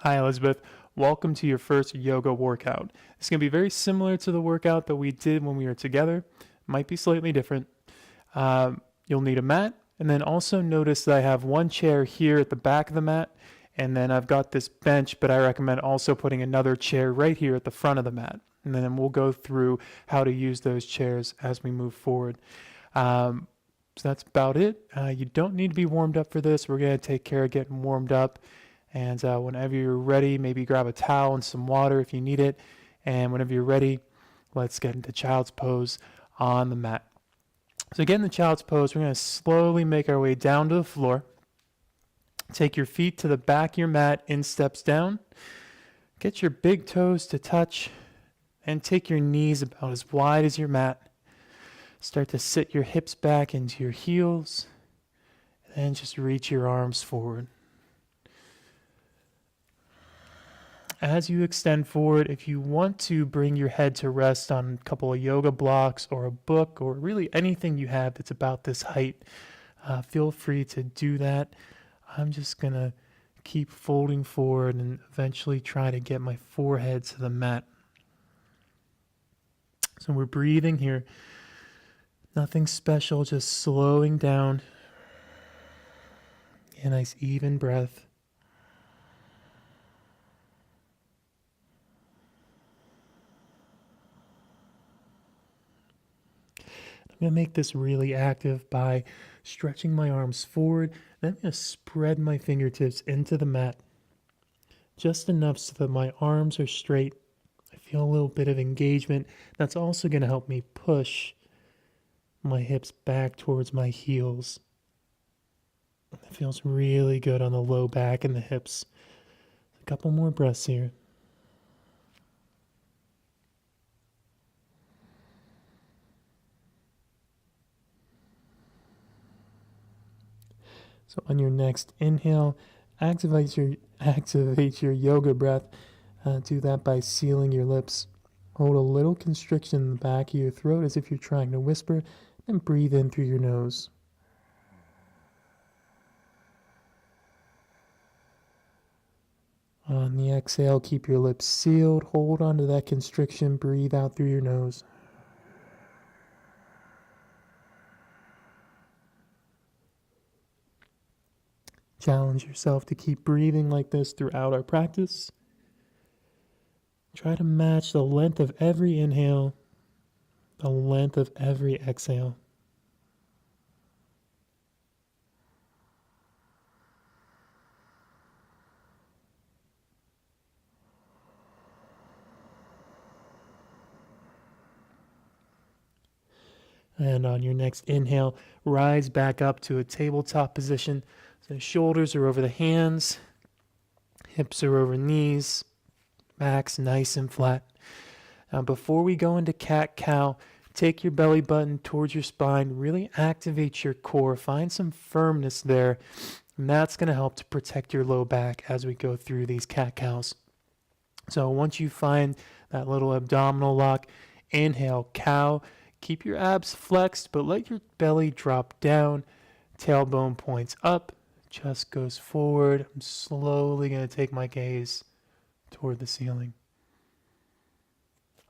Hi, Elizabeth. Welcome to your first yoga workout. It's going to be very similar to the workout that we did when we were together. Might be slightly different. You'll need a mat, and then also notice that I have one chair here at the back of the mat, and then I've got this bench, but I recommend also putting another chair right here at the front of the mat. And then we'll go through how to use those chairs as we move forward. So that's about it. You don't need to be warmed up for this. We're going to take care of getting warmed up. And whenever you're ready, maybe grab a towel and some water if you need it. And whenever you're ready, let's get into child's pose on the mat. So get in the child's pose. We're going to slowly make our way down to the floor. Take your feet to the back of your mat, in steps down. Get your big toes to touch and take your knees about as wide as your mat. Start to sit your hips back into your heels and just reach your arms forward. As you extend forward, if you want to bring your head to rest on a couple of yoga blocks or a book or really anything you have that's about this height, feel free to do that. I'm just going to keep folding forward and eventually try to get my forehead to the mat. So we're breathing here. Nothing special, just slowing down. A nice even breath. I'm going to make this really active by stretching my arms forward. Then I'm going to spread my fingertips into the mat. Just enough so that my arms are straight. I feel a little bit of engagement. That's also going to help me push my hips back towards my heels. It feels really good on the low back and the hips. A couple more breaths here. So on your next inhale, activate your yoga breath. Do that by sealing your lips. Hold a little constriction in the back of your throat as if you're trying to whisper, and breathe in through your nose. On the exhale, keep your lips sealed. Hold onto that constriction. Breathe out through your nose. Challenge yourself to keep breathing like this throughout our practice. Try to match the length of every inhale, the length of every exhale. And on your next inhale, rise back up to a tabletop position. So shoulders are over the hands, hips are over knees, back's nice and flat. Now before we go into cat-cow, take your belly button towards your spine, really activate your core, find some firmness there, and that's going to help to protect your low back as we go through these cat-cows. So once you find that little abdominal lock, inhale, cow. Keep your abs flexed, but let your belly drop down. Tailbone points up, chest goes forward. I'm slowly going to take my gaze toward the ceiling.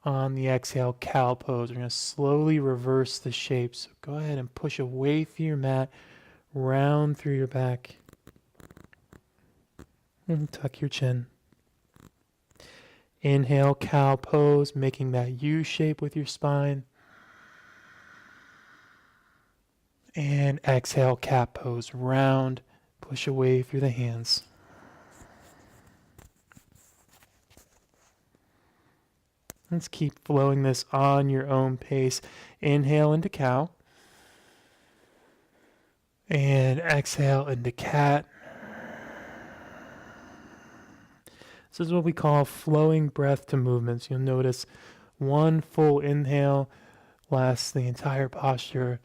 On the exhale, cow pose. We're going to slowly reverse the shape. So go ahead and push away from your mat, round through your back, and tuck your chin. Inhale, cow pose, making that U shape with your spine. And exhale, cat pose, round, push away through the hands. Let's keep flowing this on your own pace. Inhale into cow. And exhale into cat. This is what we call flowing breath to movements. You'll notice one full inhale lasts the entire posture.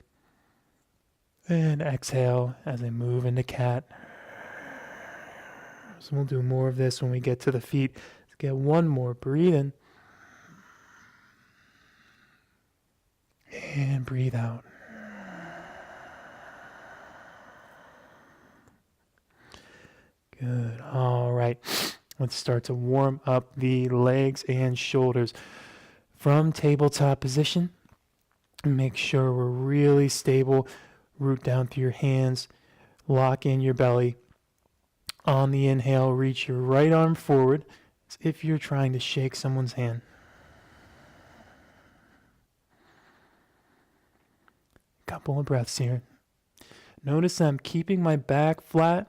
And exhale as I move into cat. So we'll do more of this when we get to the feet. Let's get one more. Breathe in. And breathe out. Good. All right. Let's start to warm up the legs and shoulders. From tabletop position, make sure we're really stable. Root down through your hands. Lock in your belly. On the inhale, reach your right arm forward as if you're trying to shake someone's hand. Couple of breaths here. Notice I'm keeping my back flat,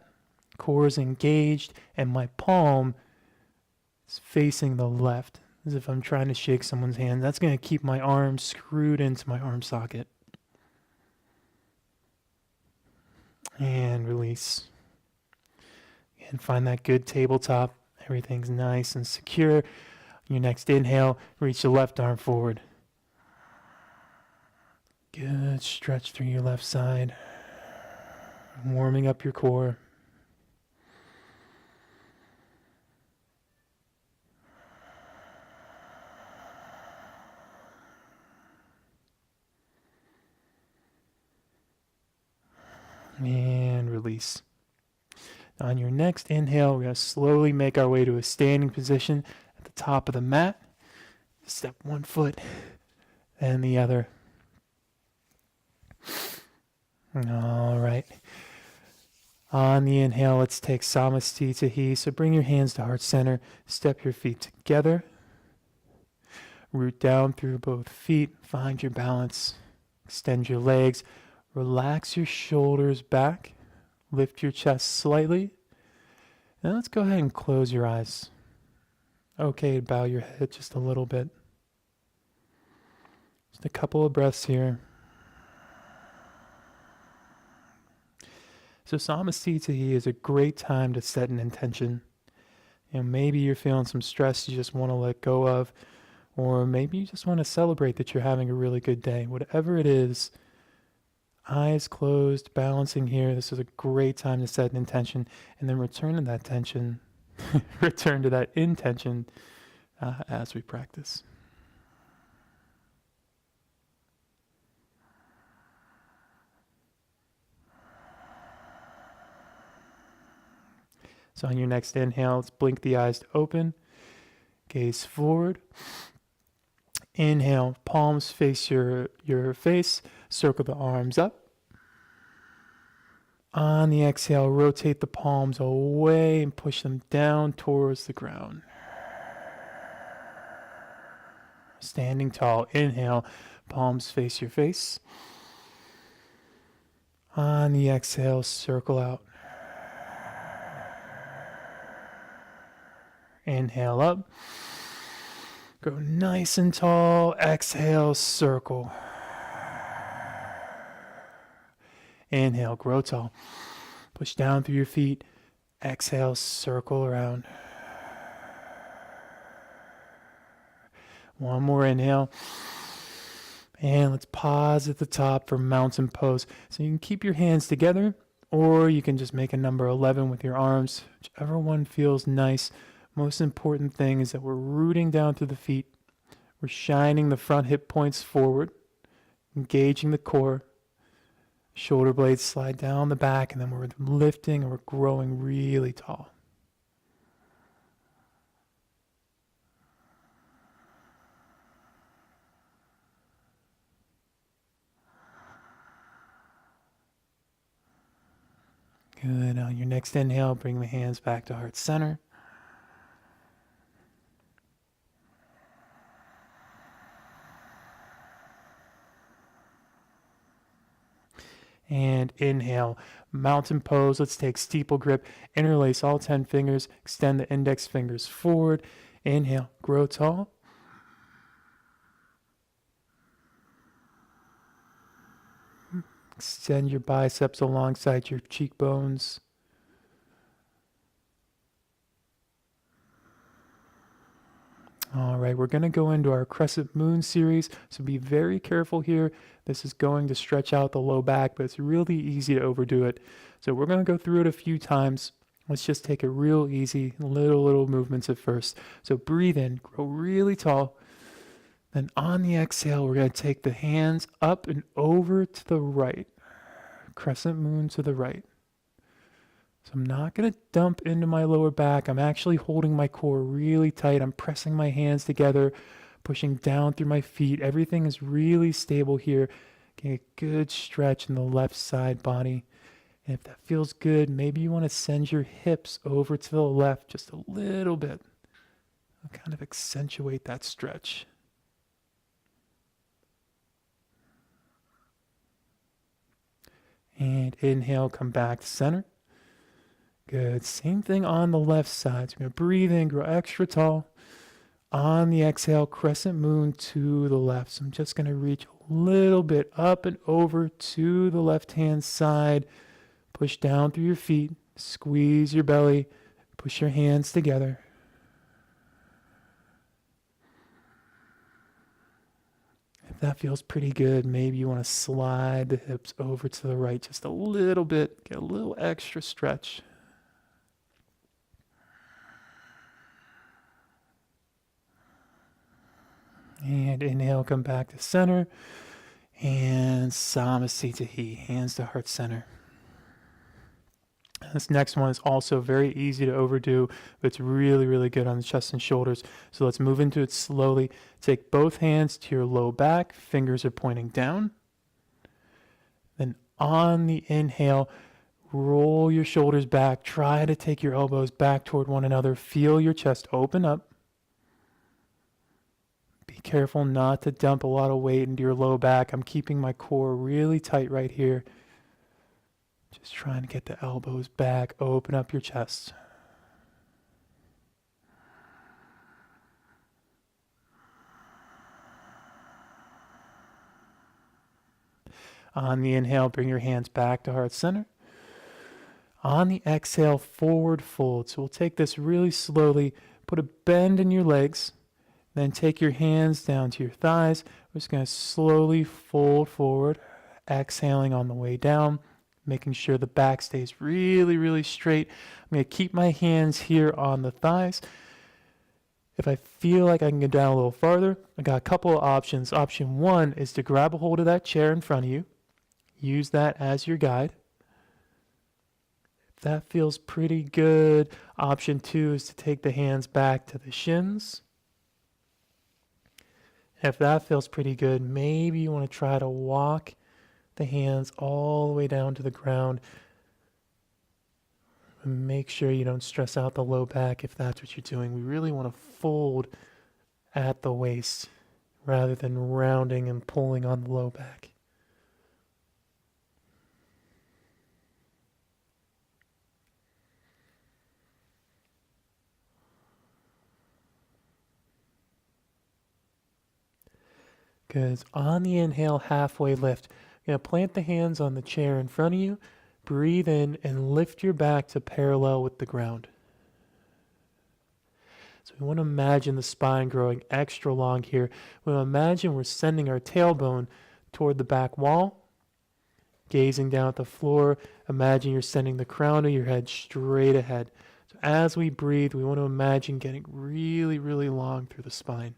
core is engaged, and my palm is facing the left, as if I'm trying to shake someone's hand. That's going to keep my arm screwed into my arm socket. And release. And find that good tabletop. Everything's nice and secure. Your next inhale, reach the left arm forward. Good stretch through your left side. Warming up your core. And release. On your next inhale, we're going to slowly make our way to a standing position at the top of the mat. Step one foot and the other. All right. On the inhale, let's take Samastitihi. So bring your hands to heart center. Step your feet together. Root down through both feet. Find your balance. Extend your legs. Relax your shoulders back. Lift your chest slightly. Now let's go ahead and close your eyes. Okay, bow your head just a little bit. Just a couple of breaths here. So Samastitihi is a great time to set an intention. And maybe you're feeling some stress you just want to let go of, or maybe you just want to celebrate that you're having a really good day. Whatever it is, eyes closed, balancing here. This is a great time to set an intention, and then return to that tension, return to that intention as we practice. So on your next inhale, let's blink the eyes to open, gaze forward. Inhale, palms face your face, circle the arms up. On the exhale, rotate the palms away and push them down towards the ground. Standing tall, inhale, palms face your face. On the exhale, circle out. Inhale up. Go nice and tall. Exhale, circle. Inhale, grow tall. Push down through your feet. Exhale, circle around. One more inhale. And let's pause at the top for mountain pose. So you can keep your hands together, or you can just make a number 11 with your arms, whichever one feels nice. Most important thing is that we're rooting down through the feet. We're shining the front hip points forward, engaging the core. Shoulder blades slide down the back, and then we're lifting and we're growing really tall. Good. On your next inhale, bring the hands back to heart center. And inhale, mountain pose. Let's take steeple grip. Interlace all 10 fingers. Extend the index fingers forward. Inhale, grow tall. Extend your biceps alongside your cheekbones. All right, we're going to go into our crescent moon series, so be very careful here. This is going to stretch out the low back, but it's really easy to overdo it. So we're going to go through it a few times. Let's just take it real easy, little movements at first. So breathe in, grow really tall. Then on the exhale, we're going to take the hands up and over to the right. Crescent moon to the right. So I'm not going to dump into my lower back. I'm actually holding my core really tight. I'm pressing my hands together, pushing down through my feet. Everything is really stable here. Getting a good stretch in the left side body. And if that feels good, maybe you want to send your hips over to the left just a little bit. I'll kind of accentuate that stretch. And inhale, come back to center. Good. Same thing on the left side. So we're going to breathe in, grow extra tall. On the exhale, crescent moon to the left. So I'm just going to reach a little bit up and over to the left-hand side. Push down through your feet. Squeeze your belly. Push your hands together. If that feels pretty good, maybe you want to slide the hips over to the right just a little bit. Get a little extra stretch. And inhale, come back to center. And Samasthiti, hands to heart center. This next one is also very easy to overdo, but it's really, really good on the chest and shoulders. So let's move into it slowly. Take both hands to your low back. Fingers are pointing down. Then on the inhale, roll your shoulders back. Try to take your elbows back toward one another. Feel your chest open up. Be careful not to dump a lot of weight into your low back. I'm keeping my core really tight right here. Just trying to get the elbows back. Open up your chest. On the inhale, bring your hands back to heart center. On the exhale, forward fold. So we'll take this really slowly. Put a bend in your legs. Then take your hands down to your thighs. We're just going to slowly fold forward, exhaling on the way down, making sure the back stays really, really straight. I'm going to keep my hands here on the thighs. If I feel like I can go down a little farther, I got a couple of options. Option one is to grab a hold of that chair in front of you. Use that as your guide. If that feels pretty good, option two is to take the hands back to the shins. If that feels pretty good, maybe you want to try to walk the hands all the way down to the ground. And make sure you don't stress out the low back if that's what you're doing. We really want to fold at the waist rather than rounding and pulling on the low back. Good. On the inhale, halfway lift. You're going to plant the hands on the chair in front of you. Breathe in and lift your back to parallel with the ground. So we want to imagine the spine growing extra long here. We want to imagine we're sending our tailbone toward the back wall. Gazing down at the floor, imagine you're sending the crown of your head straight ahead. So as we breathe, we want to imagine getting really, really long through the spine.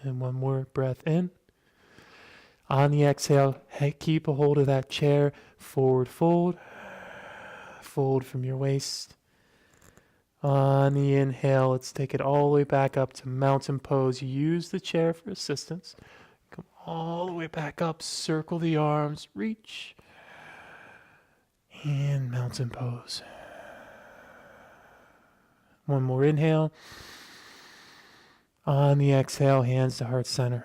And one more breath in. On the exhale, keep a hold of that chair. Forward fold. Fold from your waist. On the inhale, let's take it all the way back up to mountain pose. Use the chair for assistance. Come all the way back up. Circle the arms. Reach. And mountain pose. One more inhale. On the exhale, hands to heart center.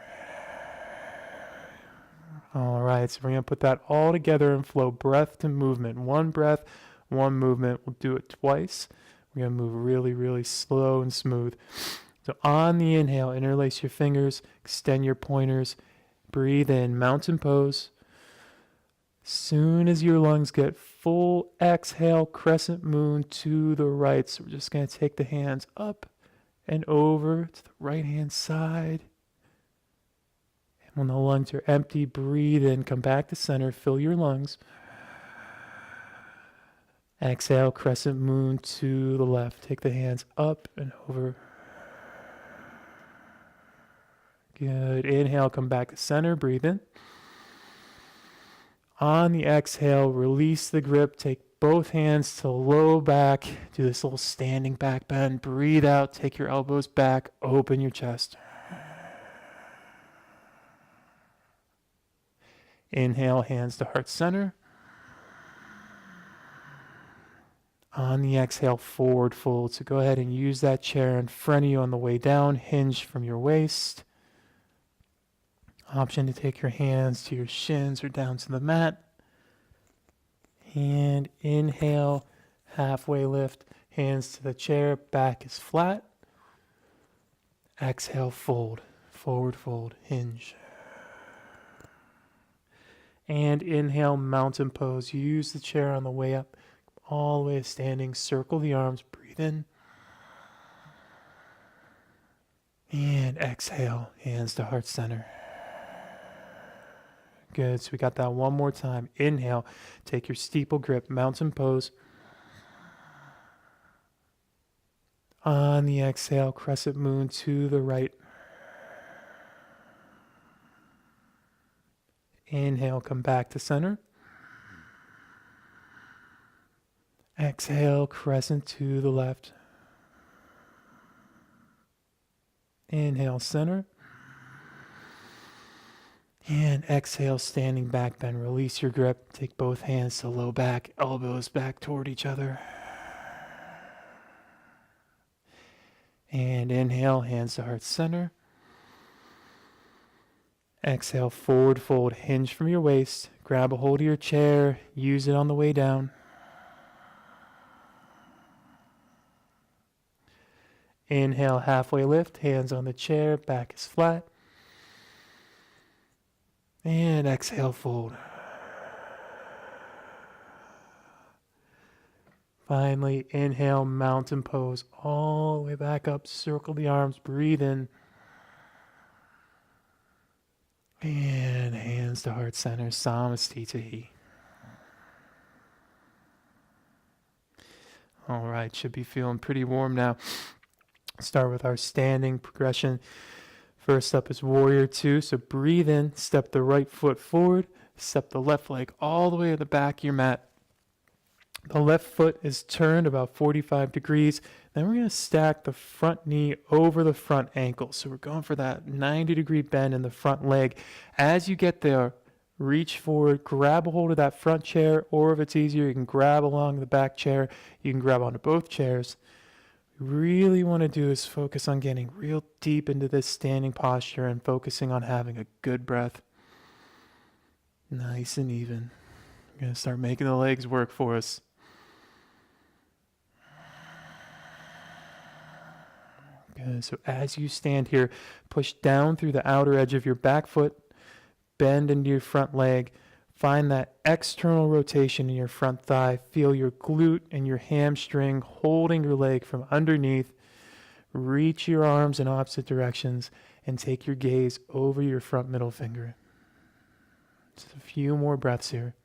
All right, so we're going to put that all together and flow breath to movement. One breath, one movement. We'll do it twice. We're going to move really, really slow and smooth. So on the inhale, interlace your fingers, extend your pointers, breathe in, mountain pose. Soon as your lungs get full, exhale, crescent moon to the right. So we're just going to take the hands up and over to the right-hand side. And when the lungs are empty, breathe in, come back to center, fill your lungs. Exhale, crescent moon to the left. Take the hands up and over. Good. Inhale, come back to center, breathe in. On the exhale, release the grip. Take both hands to low back. Do this little standing back bend. Breathe out. Take your elbows back. Open your chest. Inhale, hands to heart center. On the exhale, forward fold. So go ahead and use that chair in front of you on the way down. Hinge from your waist. Option to take your hands to your shins or down to the mat. And inhale, halfway lift, hands to the chair, back is flat. Exhale, fold, forward fold, hinge. And inhale, mountain pose. Use the chair on the way up, all the way to standing. Circle the arms, breathe in. And exhale, hands to heart center. Good, so we got that one more time. Inhale, take your steeple grip, mountain pose. On the exhale, crescent moon to the right. Inhale, come back to center. Exhale, crescent to the left. Inhale, center. And exhale, standing back bend. Release your grip. Take both hands to low back, elbows back toward each other. And inhale, hands to heart center. Exhale, forward fold, hinge from your waist. Grab a hold of your chair. Use it on the way down. Inhale, halfway lift, hands on the chair, back is flat. And exhale, fold. Finally, inhale, mountain pose, all the way back up. Circle the arms, breathe in. And hands to heart center, Samastitihi. All right, should be feeling pretty warm now. Start with our standing progression. First up is warrior two. So breathe in, step the right foot forward, step the left leg all the way to the back of your mat. The left foot is turned about 45 degrees. Then we're going to stack the front knee over the front ankle. So we're going for that 90-degree bend in the front leg. As you get there, reach forward, grab a hold of that front chair, or if it's easier, you can grab along the back chair. You can grab onto both chairs. Really want to do is focus on getting real deep into this standing posture and focusing on having a good breath. Nice and even. We're going to start making the legs work for us. Good. So as you stand here, push down through the outer edge of your back foot, bend into your front leg. Find that external rotation in your front thigh. Feel your glute and your hamstring holding your leg from underneath. Reach your arms in opposite directions and take your gaze over your front middle finger. Just a few more breaths here.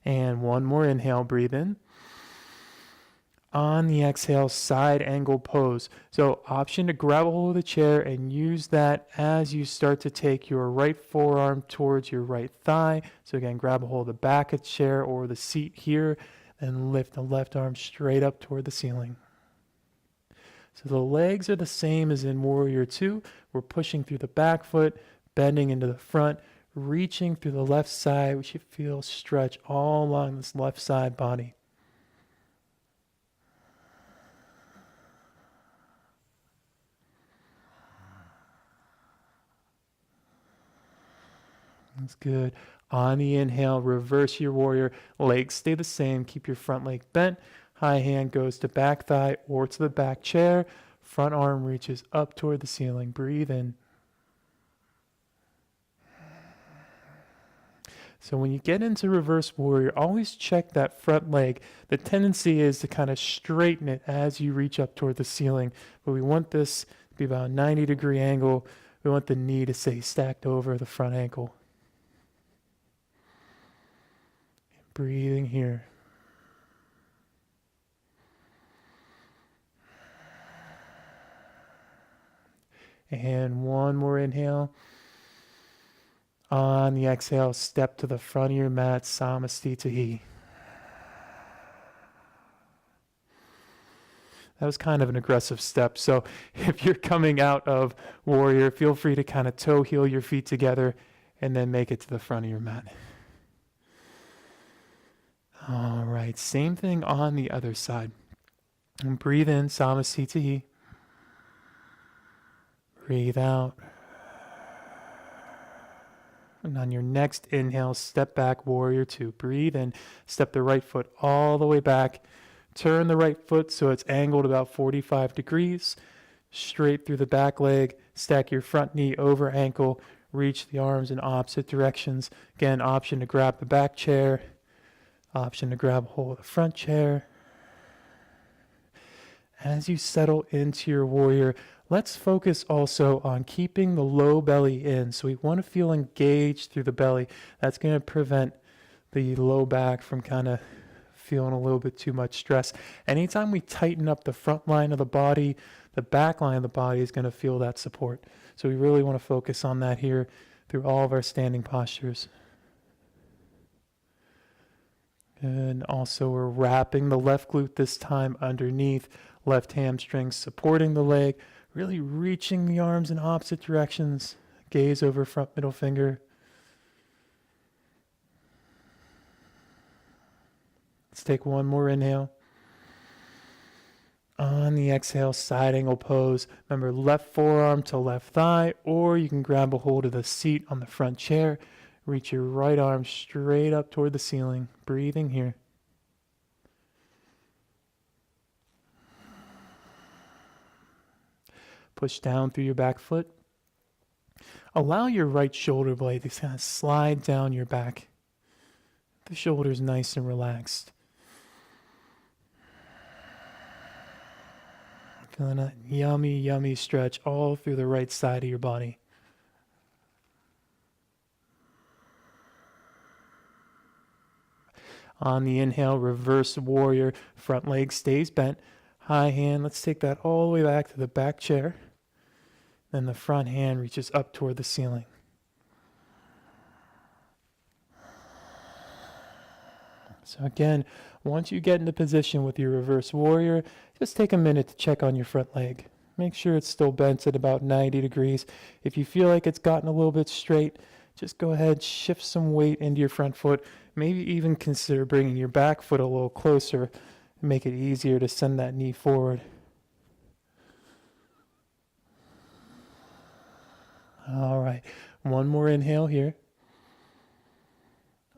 And one more inhale, breathe in. On the exhale, side angle pose. So option to grab a hold of the chair and use that as you start to take your right forearm towards your right thigh. So again, grab a hold of the back of the chair or the seat here and lift the left arm straight up toward the ceiling. So the legs are the same as in Warrior 2. We're pushing through the back foot, bending into the front, reaching through the left side. We should feel stretch all along this left side body. That's good. On the inhale, reverse your warrior. Legs stay the same. Keep your front leg bent. High hand goes to back thigh or to the back chair. Front arm reaches up toward the ceiling. Breathe in. So when you get into reverse warrior, always check that front leg. The tendency is to kind of straighten it as you reach up toward the ceiling. But we want this to be about a 90-degree angle. We want the knee to stay stacked over the front ankle. Breathing here. And one more inhale. On the exhale, step to the front of your mat, Samastitihi. That was kind of an aggressive step. So if you're coming out of warrior, feel free to kind of toe heel your feet together and then make it to the front of your mat. All right, same thing on the other side. And breathe in, Samastitihi. Breathe out. And on your next inhale, step back, warrior two. Breathe in, step the right foot all the way back. Turn the right foot so it's angled about 45 degrees. Straight through the back leg. Stack your front knee over ankle. Reach the arms in opposite directions. Again, option to grab the back chair. Option to grab a hold of the front chair. As you settle into your warrior, let's focus also on keeping the low belly in. So we want to feel engaged through the belly. That's going to prevent the low back from kind of feeling a little bit too much stress. Anytime we tighten up the front line of the body, the back line of the body is going to feel that support. So we really want to focus on that here through all of our standing postures. And also we're wrapping the left glute this time underneath, left hamstring supporting the leg, really reaching the arms in opposite directions, gaze over front middle finger. Let's take one more inhale. On the exhale, side angle pose. Remember, left forearm to left thigh, or you can grab a hold of the seat on the front chair. Reach your right arm straight up toward the ceiling. Breathing here. Push down through your back foot. Allow your right shoulder blade to kind of slide down your back. The shoulder's nice and relaxed. Feeling a yummy, yummy stretch all through the right side of your body. On the inhale, reverse warrior, front leg stays bent. High hand, let's take that all the way back to the back chair. Then the front hand reaches up toward the ceiling. So again, once you get into position with your reverse warrior, just take a minute to check on your front leg. Make sure it's still bent at about 90 degrees. If you feel like it's gotten a little bit straight, just go ahead, shift some weight into your front foot. Maybe even consider bringing your back foot a little closer and make it easier to send that knee forward. All right, one more inhale here.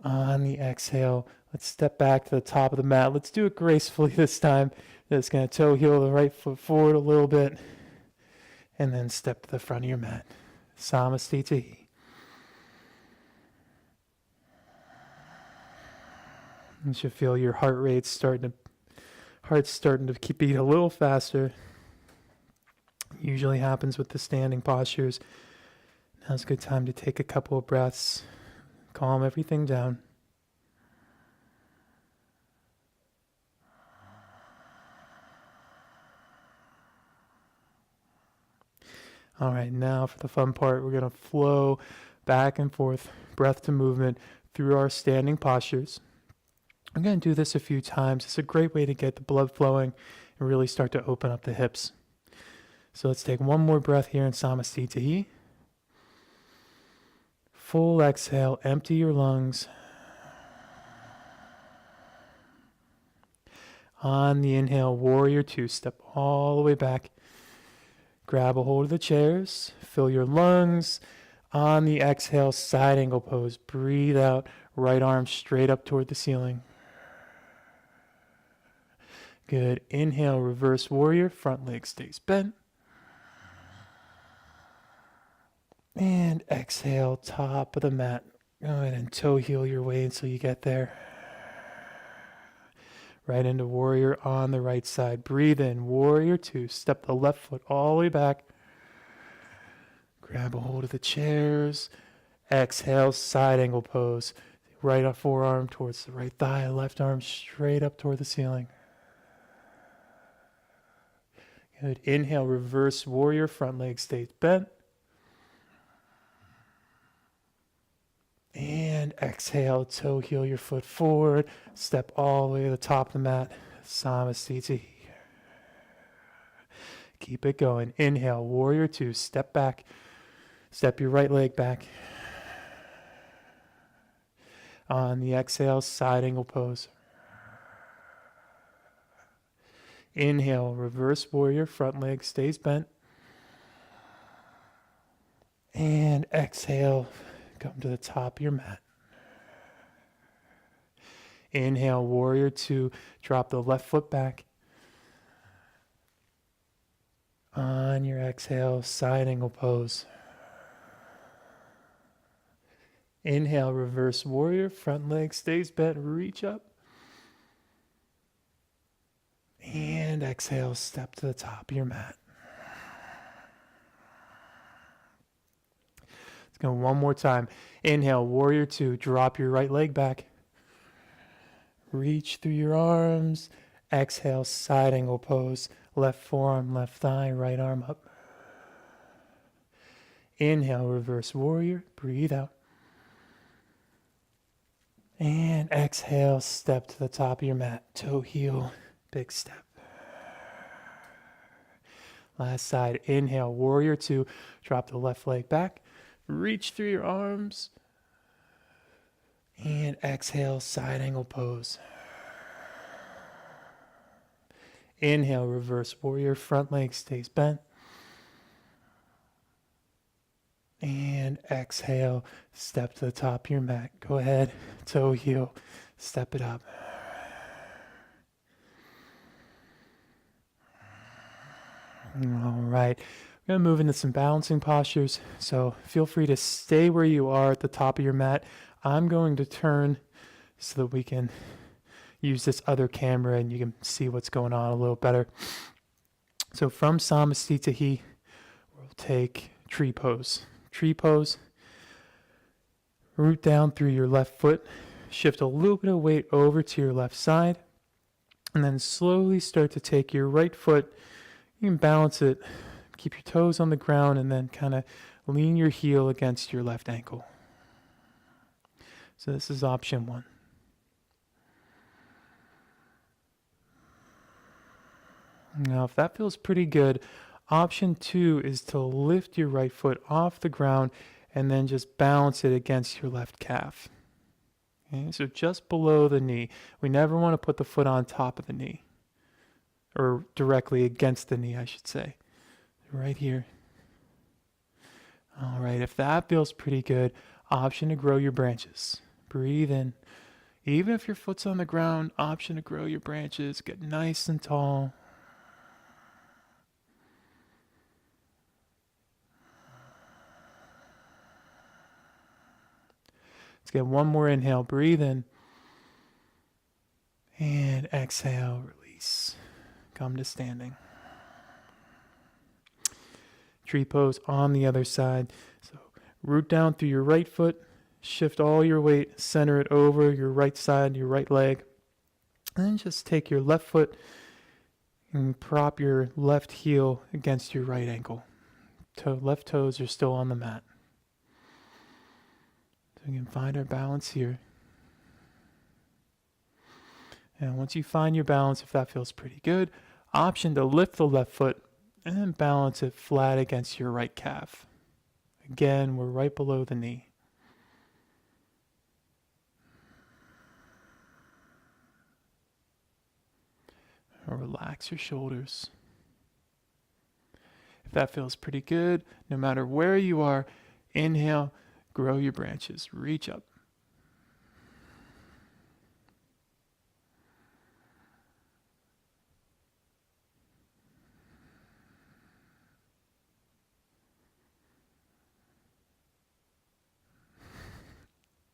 On the exhale, let's step back to the top of the mat. Let's do it gracefully this time. Just going to toe heel the right foot forward a little bit and then step to the front of your mat. Samastitihi. You should feel your heart rate starting to beat a little faster. Usually happens with the standing postures. Now's a good time to take a couple of breaths, calm everything down. All right, now for the fun part, we're going to flow back and forth, breath to movement through our standing postures. I'm going to do this a few times. It's a great way to get the blood flowing and really start to open up the hips. So let's take one more breath here in Samastitihi. Full exhale, empty your lungs. On the inhale, warrior two, step all the way back. Grab a hold of the chairs, fill your lungs. On the exhale, side angle pose. Breathe out, right arm straight up toward the ceiling. Good. Inhale, reverse warrior, front leg stays bent. And exhale, top of the mat. Go ahead and toe heel your way until you get there. Right into warrior on the right side. Breathe in, warrior two. Step the left foot all the way back. Grab a hold of the chairs. Exhale, side angle pose. Right forearm towards the right thigh, left arm straight up toward the ceiling. Good. Inhale, reverse warrior, front leg stays bent. And exhale, toe heel your foot forward. Step all the way to the top of the mat. Samasthiti. Keep it going. Inhale, warrior two. Step back. Step your right leg back. On the exhale, side angle pose. Inhale, reverse warrior, front leg stays bent. And exhale, come to the top of your mat. Inhale, warrior two, drop the left foot back. On your exhale, side angle pose. Inhale, reverse warrior, front leg stays bent, reach up. And exhale, step to the top of your mat. Let's go one more time. Inhale, warrior two, drop your right leg back. Reach through your arms. Exhale, side angle pose. Left forearm, left thigh, right arm up. Inhale, reverse warrior, breathe out. And exhale, step to the top of your mat. Toe heel, big step. Last side, inhale, warrior two, drop the left leg back. Reach through your arms. And exhale, side angle pose. Inhale, reverse warrior, front leg stays bent. And exhale, step to the top of your mat. Go ahead, toe heel, step it up. All right, we're going to move into some balancing postures. So feel free to stay where you are at the top of your mat. I'm going to turn so that we can use this other camera and you can see what's going on a little better. So from Samasthiti, we'll take tree pose. Tree pose, root down through your left foot, shift a little bit of weight over to your left side, and then slowly start to take your right foot. You can balance it, keep your toes on the ground, and then kind of lean your heel against your left ankle. So this is option one. Now, if that feels pretty good, option two is to lift your right foot off the ground and then just balance it against your left calf. Okay, so just below the knee. We never want to put the foot on top of the knee, or directly against the knee, I should say. Right here. All right, if that feels pretty good, option to grow your branches. Breathe in. Even if your foot's on the ground, option to grow your branches. Get nice and tall. Let's get one more inhale. Breathe in. And exhale, release. Come to standing. Tree pose on the other side. So root down through your right foot. Shift all your weight. Center it over your right side, your right leg. And then just take your left foot and prop your left heel against your right ankle. Left toes are still on the mat. So we can find our balance here. And once you find your balance, if that feels pretty good, option to lift the left foot and then balance it flat against your right calf. Again, we're right below the knee. And relax your shoulders. If that feels pretty good, no matter where you are, inhale, grow your branches, reach up.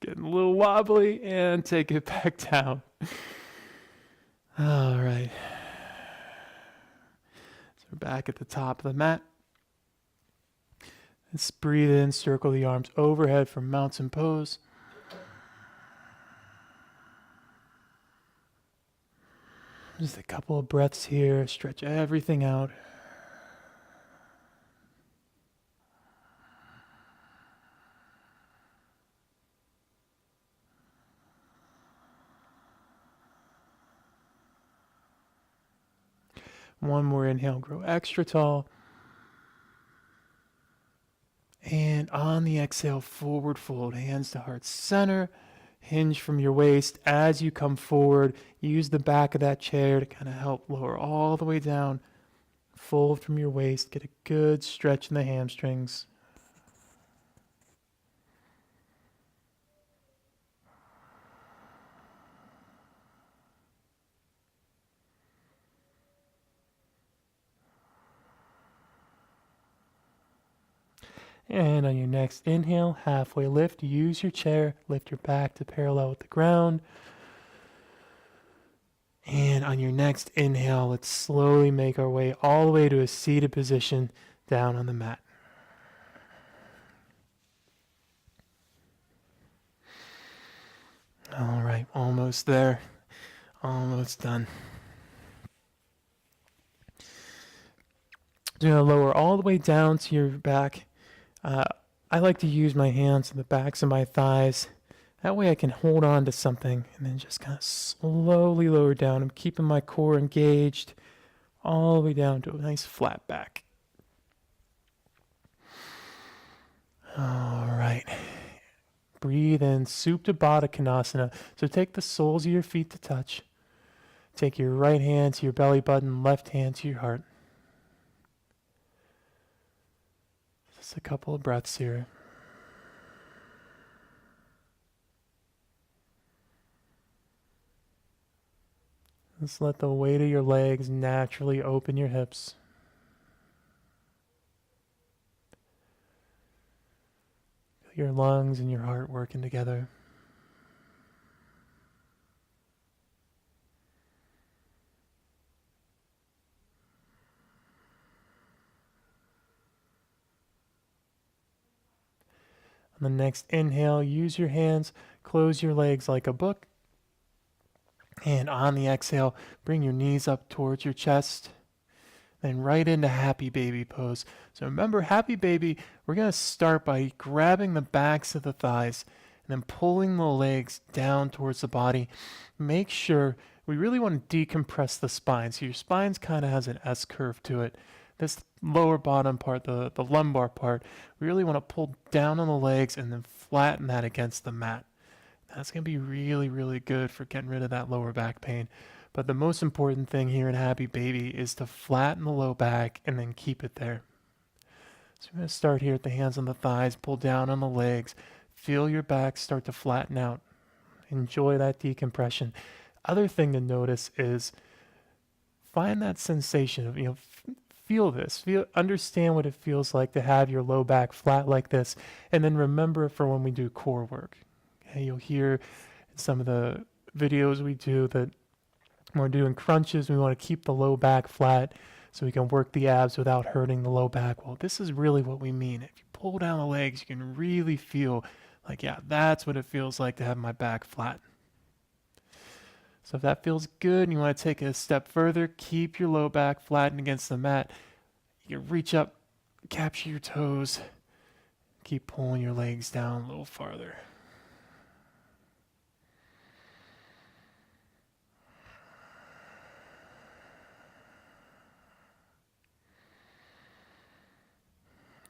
Getting a little wobbly, and take it back down. All right. So we're back at the top of the mat. Let's breathe in, circle the arms overhead for mountain pose. Just a couple of breaths here, stretch everything out. One more inhale, grow extra tall. And on the exhale, forward fold, hands to heart center, hinge from your waist. As you come forward, use the back of that chair to kind of help lower all the way down. Fold from your waist, get a good stretch in the hamstrings. And on your next inhale, halfway lift, use your chair, lift your back to parallel with the ground. And on your next inhale, let's slowly make our way all the way to a seated position down on the mat. All right, almost there, almost done. You're going to lower all the way down to your back. I like to use my hands on the backs of my thighs. That way I can hold on to something and then just kind of slowly lower down. I'm keeping my core engaged all the way down to a nice flat back. All right. Breathe in, Supta Baddha Konasana. So take the soles of your feet to touch. Take your right hand to your belly button, left hand to your heart. Just a couple of breaths here. Just let the weight of your legs naturally open your hips. Feel your lungs and your heart working together. On the next inhale, use your hands, close your legs like a book. And on the exhale, bring your knees up towards your chest. Then right into happy baby pose. So remember, happy baby, we're going to start by grabbing the backs of the thighs and then pulling the legs down towards the body. Make sure we really want to decompress the spine. So your spine kind of has an S curve to it. This lower bottom part, the lumbar part, we really want to pull down on the legs and then flatten that against the mat. That's going to be really, really good for getting rid of that lower back pain. But the most important thing here in Happy Baby is to flatten the low back and then keep it there. So we're going to start here at the hands on the thighs, pull down on the legs, feel your back start to flatten out. Enjoy that decompression. Other thing to notice is find that sensation of, feel this, understand what it feels like to have your low back flat like this, and then remember it for when we do core work. Okay, you'll hear in some of the videos we do that when we're doing crunches, we want to keep the low back flat so we can work the abs without hurting the low back. Well, this is really what we mean. If you pull down the legs, you can really feel like, yeah, that's what it feels like to have my back flat. So if that feels good and you want to take it a step further, keep your low back flattened against the mat. You can reach up, capture your toes, keep pulling your legs down a little farther.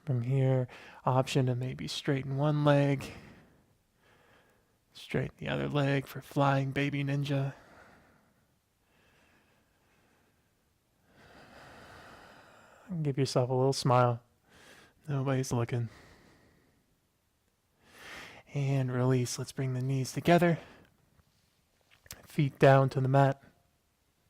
From here, option to maybe straighten one leg, straighten the other leg for flying baby ninja. Give yourself a little smile. Nobody's looking. And release. Let's bring the knees together. Feet down to the mat.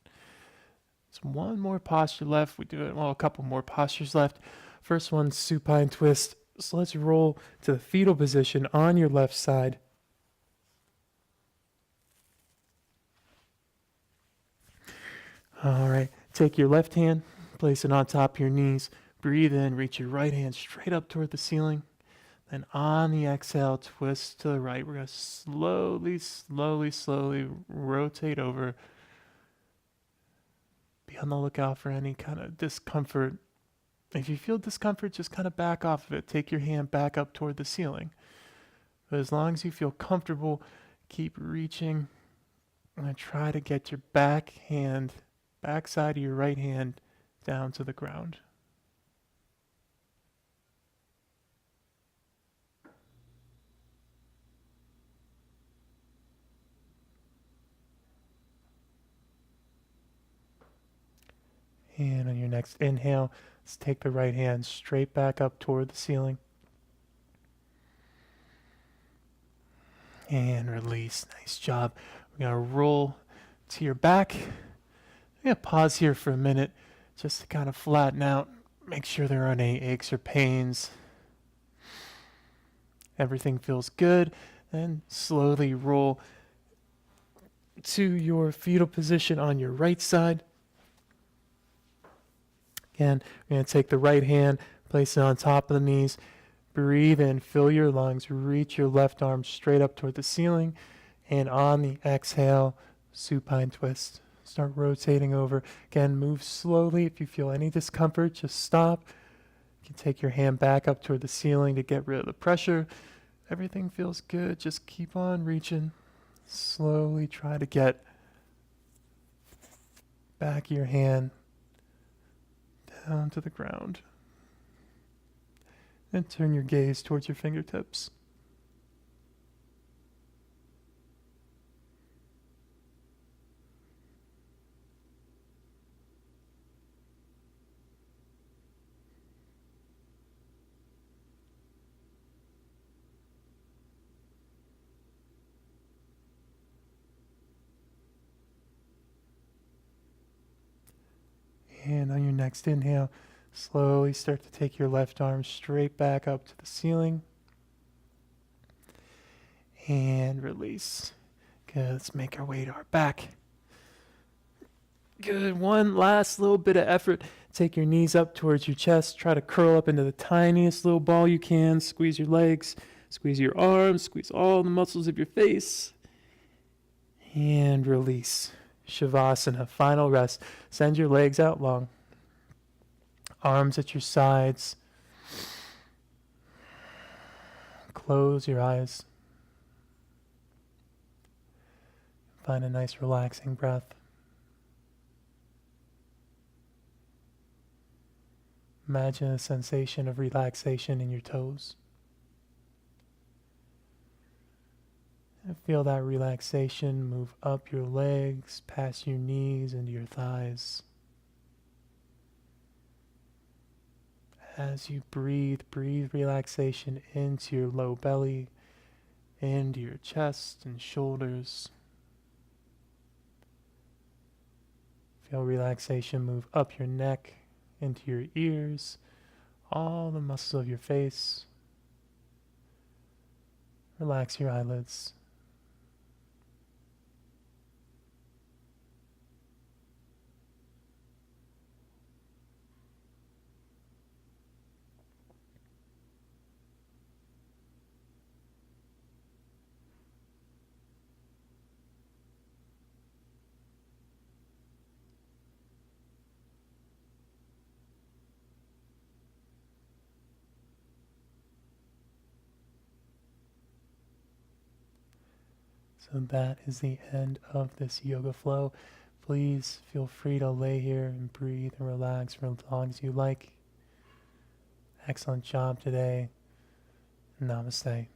There's one more posture left. We do it, a couple more postures left. First one, supine twist. So let's roll to the fetal position on your left side. All right. Take your left hand, place it on top of your knees. Breathe in, reach your right hand straight up toward the ceiling. Then on the exhale, twist to the right. We're going to slowly rotate over. Be on the lookout for any kind of discomfort. If you feel discomfort, just kind of back off of it. Take your hand back up toward the ceiling. But as long as you feel comfortable, keep reaching. I'm going to try to get your back side of your right hand down to the ground. And on your next inhale, let's take the right hand straight back up toward the ceiling. And release. Nice job. We're going to roll to your back. I'm going to pause here for a minute just to kind of flatten out. Make sure there aren't any aches or pains. Everything feels good. Then slowly roll to your fetal position on your right side. Again, we're going to take the right hand, place it on top of the knees. Breathe in, fill your lungs, reach your left arm straight up toward the ceiling. And on the exhale, supine twist. Start rotating over. Again, move slowly. If you feel any discomfort, just stop. You can take your hand back up toward the ceiling to get rid of the pressure. Everything feels good. Just keep on reaching. Slowly try to get back of your hand down to the ground. And turn your gaze towards your fingertips. And on your next inhale, slowly start to take your left arm straight back up to the ceiling. And release. Good. Let's make our way to our back. Good. One last little bit of effort. Take your knees up towards your chest. Try to curl up into the tiniest little ball you can. Squeeze your legs. Squeeze your arms. Squeeze all the muscles of your face. And release. Shavasana, final rest. Send your legs out long. Arms at your sides. Close your eyes. Find a nice relaxing breath. Imagine a sensation of relaxation in your toes. And feel that relaxation move up your legs, past your knees, into your thighs. As you breathe, breathe relaxation into your low belly, into your chest and shoulders. Feel relaxation move up your neck, into your ears, all the muscles of your face. Relax your eyelids. So that is the end of this yoga flow. Please feel free to lay here and breathe and relax for as long as you like. Excellent job today. Namaste.